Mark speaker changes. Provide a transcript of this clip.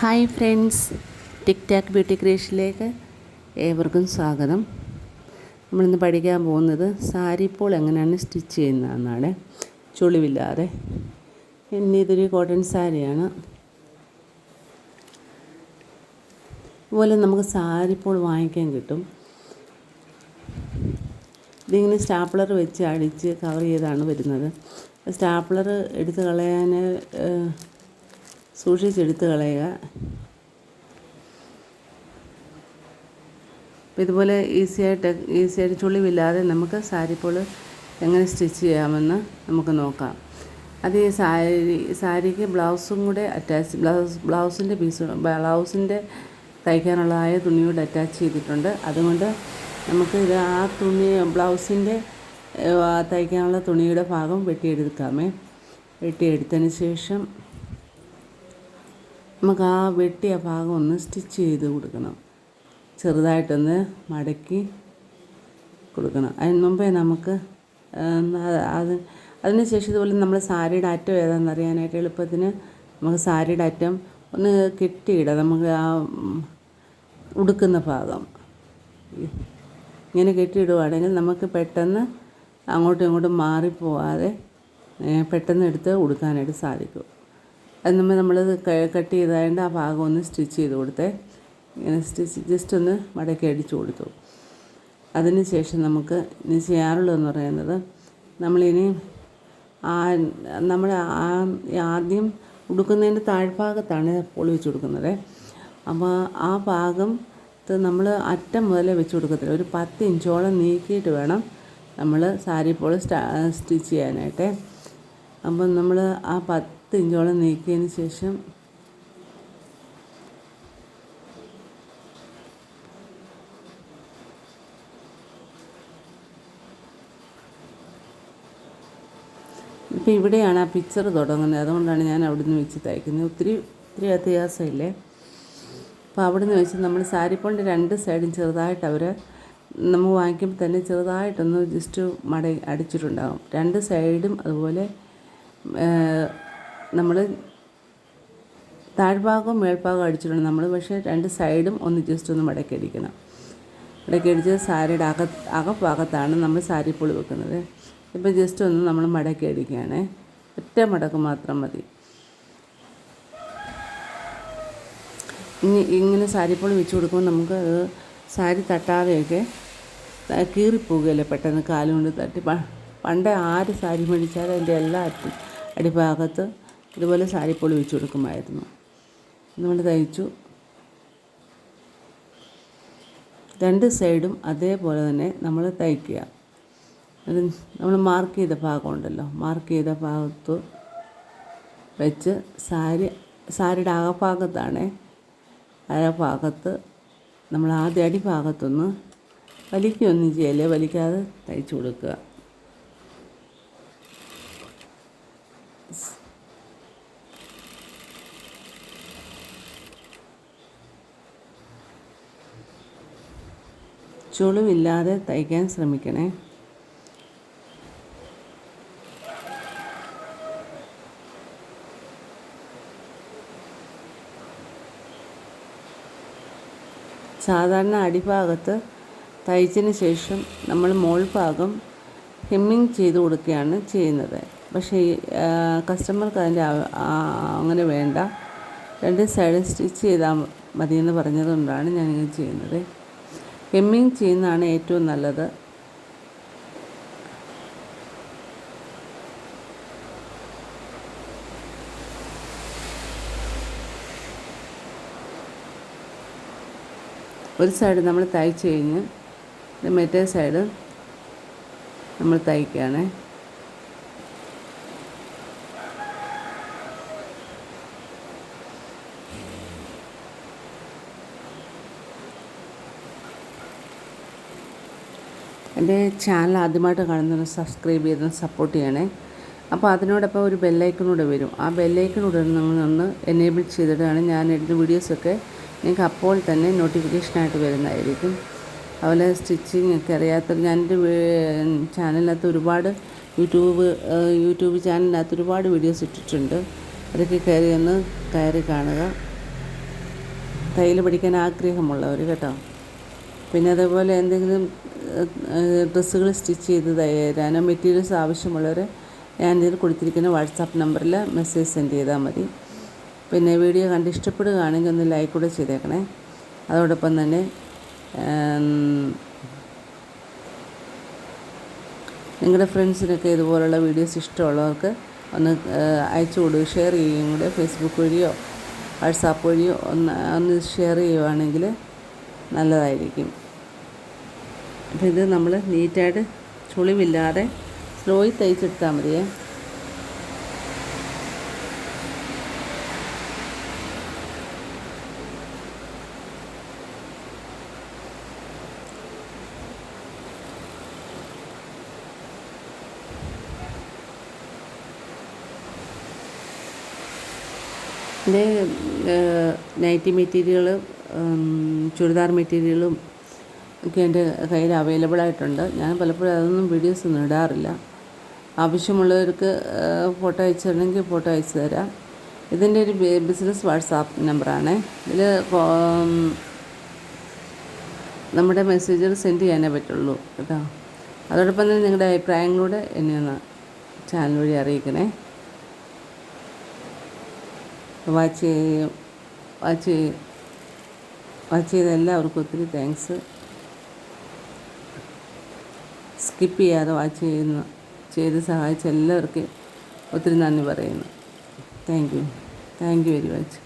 Speaker 1: Hi friends, ടിക് Tak beauty ക്രിയേഷനിലേക്ക് ഏവർക്കും സ്വാഗതം. നമ്മളിന്ന് പഠിക്കാൻ പോകുന്നത് സാരിപ്പോൾ എങ്ങനെയാണ് സ്റ്റിച്ച് ചെയ്യുന്നതെന്നാണ്, ചുളിവില്ലാതെ. പിന്നെ ഇതൊരു കോട്ടൺ സാരിയാണ്. അതുപോലെ നമുക്ക് സാരിപ്പോൾ വാങ്ങിക്കാൻ കിട്ടും. ഇതിങ്ങനെ സ്റ്റാപ്ലർ വെച്ച് അടിച്ച് കവർ ചെയ്താണ് വരുന്നത്. സ്റ്റാപ്ലർ എടുത്ത് കളയാൻ സൂക്ഷിച്ചെടുത്ത് കളയുക. അപ്പോൾ ഇതുപോലെ ഈസിയായിട്ട് ചുളിവില്ലാതെ നമുക്ക് സാരിപ്പോൾ എങ്ങനെ സ്റ്റിച്ച് ചെയ്യാമെന്ന് നമുക്ക് നോക്കാം. അത് ഈ സാരിക്ക് ബ്ലൗസും കൂടെ ബ്ലൗസിൻ്റെ തയ്ക്കാനുള്ളതായ തുണിയോട് അറ്റാച്ച് ചെയ്തിട്ടുണ്ട്. അതുകൊണ്ട് നമുക്ക് ആ ബ്ലൗസിൻ്റെ തയ്ക്കാനുള്ള തുണിയുടെ ഭാഗം വെട്ടിയെടുത്തതിന് ശേഷം നമുക്ക് ആ വെട്ടിയ ഭാഗം ഒന്ന് സ്റ്റിച്ച് ചെയ്ത് കൊടുക്കണം. ചെറുതായിട്ടൊന്ന് മടക്കി കൊടുക്കണം. അതിന് മുമ്പേ നമുക്ക് അതിനുശേഷം ഇതുപോലെ നമ്മൾ സാരിയുടെ അറ്റം ഏതാണെന്ന് അറിയാനായിട്ട് എളുപ്പത്തിന് നമുക്ക് സാരിയുടെ അറ്റം ഒന്ന് കെട്ടിയിടാം. നമുക്ക് ആ ഉടുക്കുന്ന ഭാഗം ഇങ്ങനെ കെട്ടിയിടുവാണെങ്കിൽ നമുക്ക് പെട്ടെന്ന് അങ്ങോട്ടും ഇങ്ങോട്ടും മാറിപ്പോവാതെ പെട്ടെന്ന് എടുത്ത് ഉടുക്കാനായിട്ട് സാധിക്കും. അത് നമ്മളത് കട്ട് ചെയ്തായതുകൊണ്ട് ആ ഭാഗം ഒന്ന് സ്റ്റിച്ച് ചെയ്ത് കൊടുത്തേ. ഇങ്ങനെ ജസ്റ്റ് ഒന്ന് മടക്കി അടിച്ചു കൊടുത്തു. അതിന് ശേഷം നമുക്ക് ഇനി ചെയ്യാറുള്ളതെന്ന് പറയുന്നത്, നമ്മളിനി നമ്മൾ ആദ്യം ഉടുക്കുന്നതിൻ്റെ താഴ്ഭാഗത്താണ് പൊളി വെച്ച് കൊടുക്കുന്നത്. അപ്പോൾ ആ ഭാഗത്ത് നമ്മൾ അറ്റം മുതലേ വെച്ച് കൊടുക്കത്തില്ല. ഒരു 10 ഇഞ്ചോളം നീക്കിയിട്ട് വേണം നമ്മൾ സാരിപ്പോൾ സ്റ്റിച്ച് ചെയ്യാനായിട്ട്. അപ്പം നമ്മൾ ആ 10 ഇഞ്ചോളം നീക്കിയതിന് ശേഷം ഇപ്പോൾ ഇവിടെയാണ് ആ പിക്ചർ തുടങ്ങുന്നത്. അതുകൊണ്ടാണ് ഞാൻ അവിടെ നിന്ന് വെച്ച് തയ്ക്കുന്നത്. ഒത്തിരി വ്യത്യാസമില്ലേ. അപ്പോൾ അവിടെ നിന്ന് വെച്ച് നമ്മൾ സാരിപ്പോളിൻ്റെ 2 സൈഡും ചെറുതായിട്ട് നമ്മൾ വാങ്ങിക്കുമ്പോൾ തന്നെ ചെറുതായിട്ടൊന്ന് ജസ്റ്റ് അടിച്ചിട്ടുണ്ടാകും. 2 സൈഡും അതുപോലെ നമ്മൾ താഴ്ഭാഗവും മേൽഭാഗവും അടിച്ചിട്ടുണ്ട് നമ്മൾ. പക്ഷേ 2 സൈഡും ഒന്ന് ജസ്റ്റ് ഒന്ന് മടക്കി അടിച്ച് സാരിയുടെ അകഭാഗത്താണ് നമ്മൾ സാരിപ്പൊളി വെക്കുന്നത്. ഇപ്പോൾ ജസ്റ്റ് ഒന്ന് നമ്മൾ മടക്കി അടിക്കുകയാണ്. ഒറ്റ മടക്ക് മാത്രം മതി. ഇങ്ങനെ സാരിപ്പൊളി വെച്ച് കൊടുക്കുമ്പോൾ നമുക്ക് സാരി തട്ടാതെയൊക്കെ കീറിപ്പോവുകയല്ലേ പെട്ടെന്ന് കാലുകൊണ്ട് തട്ടി. പണ്ട് ആര് സാരി മേടിച്ചാലും അതിൻ്റെ എല്ലാ അടിഭാഗത്ത് ഇതുപോലെ സാരിപ്പൊളി വെച്ച് കൊടുക്കുമായിരുന്നു. നമ്മൾ തയ്ച്ചു. 2 സൈഡും അതേപോലെ തന്നെ നമ്മൾ തയ്ക്കുക. അത് നമ്മൾ മാർക്ക് ചെയ്ത ഭാഗമുണ്ടല്ലോ, മാർക്ക് ചെയ്ത ഭാഗത്ത് വെച്ച് സാരിയുടെ അകഭാഗത്താണ്. അകഭാഗത്ത് നമ്മൾ ആദ്യ അടിഭാഗത്തൊന്ന് വലിക്കുകയൊന്നും ചെയ്യല്ലേ, വലിക്കാതെ തയ്ച്ചു കൊടുക്കുക. ചുളിവില്ലാതെ തയ്ക്കാൻ ശ്രമിക്കണേ. സാധാരണ അടിഭാഗത്ത് തയ്ച്ചതിന് ശേഷം നമ്മൾ മോൾ ഭാഗം ഹെമ്മിങ് ചെയ്ത് കൊടുക്കുകയാണ് ചെയ്യുന്നത്. പക്ഷേ കസ്റ്റമർക്ക് അതിൻ്റെ അങ്ങനെ വേണ്ട, 2 സൈഡും സ്റ്റിച്ച് ചെയ്താൽ മതിയെന്ന് പറഞ്ഞതുകൊണ്ടാണ് ഞാനിങ്ങനെ ചെയ്യുന്നത്. ഹെമ്മിങ് ചെയ്യുന്നതാണ് ഏറ്റവും നല്ലത്. ഒരു സൈഡ് നമ്മൾ തയ്ച്ച് കഴിഞ്ഞ് മറ്റേ സൈഡ് നമ്മൾ തയ്ക്കുകയാണ്. എൻ്റെ ചാനൽ ആദ്യമായിട്ട് കാണുന്നവർ സബ്സ്ക്രൈബ് ചെയ്ത് സപ്പോർട്ട് ചെയ്യണേ. അപ്പോൾ അതിനോടൊപ്പം ഒരു ബെല്ലൈക്കണൂടെ വരും. ആ ബെല്ലൈക്കണൂടെ നിങ്ങളൊന്ന് എനേബിൾ ചെയ്തിട്ടാണ് ഞാൻ ഇടുന്ന വീഡിയോസൊക്കെ നിങ്ങൾക്ക് അപ്പോൾ തന്നെ നോട്ടിഫിക്കേഷനായിട്ട് വരുന്നതായിരിക്കും. അതുപോലെ സ്റ്റിച്ചിങ് ഒക്കെ ഞാൻ എൻ്റെ ചാനലിനകത്ത് ഒരുപാട് യൂട്യൂബ് ചാനലിനകത്ത് ഒരുപാട് വീഡിയോസ് ഇട്ടിട്ടുണ്ട്. അതൊക്കെ കയറി കാണുക. തയ്യൽ പഠിക്കാൻ ആഗ്രഹമുള്ളവർ കേട്ടോ. പിന്നെ അതേപോലെ എന്തെങ്കിലും ഡ്രസ്സുകൾ സ്റ്റിച്ച് ചെയ്ത് തരാനോ മെറ്റീരിയൽസ് ആവശ്യമുള്ളവർ ഞാൻ ഇതിൽ കൊടുത്തിരിക്കുന്ന വാട്സാപ്പ് നമ്പറിൽ മെസ്സേജ് സെൻഡ് ചെയ്താൽ മതി. പിന്നെ വീഡിയോ കണ്ട് ഇഷ്ടപ്പെടുകയാണെങ്കിൽ ഒന്ന് ലൈക്ക് കൂടെ ചെയ്തേക്കണേ. അതോടൊപ്പം തന്നെ നിങ്ങളുടെ ഫ്രണ്ട്സിനൊക്കെ ഇതുപോലുള്ള വീഡിയോസ് ഇഷ്ടമുള്ളവർക്ക് ഒന്ന് അയച്ചു കൊടുക്കുക, ഷെയർ ചെയ്യുകയും കൂടെ ഫേസ്ബുക്ക് വഴിയോ വാട്സാപ്പ് വഴിയോ ഒന്ന് ഷെയർ ചെയ്യുവാണെങ്കിൽ നല്ലതായിരിക്കും. അപ്പോൾ ഇത് നമ്മൾ നീറ്റായിട്ട് ചുളിവില്ലാതെ സ്ലോയിൽ തയ്ച്ചെടുത്താൽ മതിയേ. എൻ്റെ നൈറ്റി മെറ്റീരിയൽ ചുരിദാർ മെറ്റീരിയലും ഒക്കെ എൻ്റെ കയ്യിൽ അവൈലബിൾ ആയിട്ടുണ്ട്. ഞാൻ പലപ്പോഴും അതൊന്നും വീഡിയോസ് ഒന്നും ഇടാറില്ല. ആവശ്യമുള്ളവർക്ക് ഫോട്ടോ അയച്ചു തരണമെങ്കിൽ ഫോട്ടോ അയച്ചു തരാം. ഇതിൻ്റെ ഒരു ബിസിനസ് വാട്സാപ്പ് നമ്പറാണ്. ഇതിൽ നമ്മുടെ മെസ്സേജുകൾ സെൻഡ് ചെയ്യാനേ പറ്റുള്ളൂ കേട്ടോ. അതോടൊപ്പം തന്നെ നിങ്ങളുടെ അഭിപ്രായങ്ങളൂടെ എന്നെ ഒന്ന് ചാനൽ വഴി അറിയിക്കണേ. വാച്ച് ചെയ്ത എല്ലാവർക്കും ഒത്തിരി താങ്ക്സ്. സ്കിപ്പ് ചെയ്യാതെ വാച്ച് ചെയ്ത് സഹായിച്ച എല്ലാവർക്കും ഒത്തിരി നന്ദി പറയുന്നു. Thank you very much.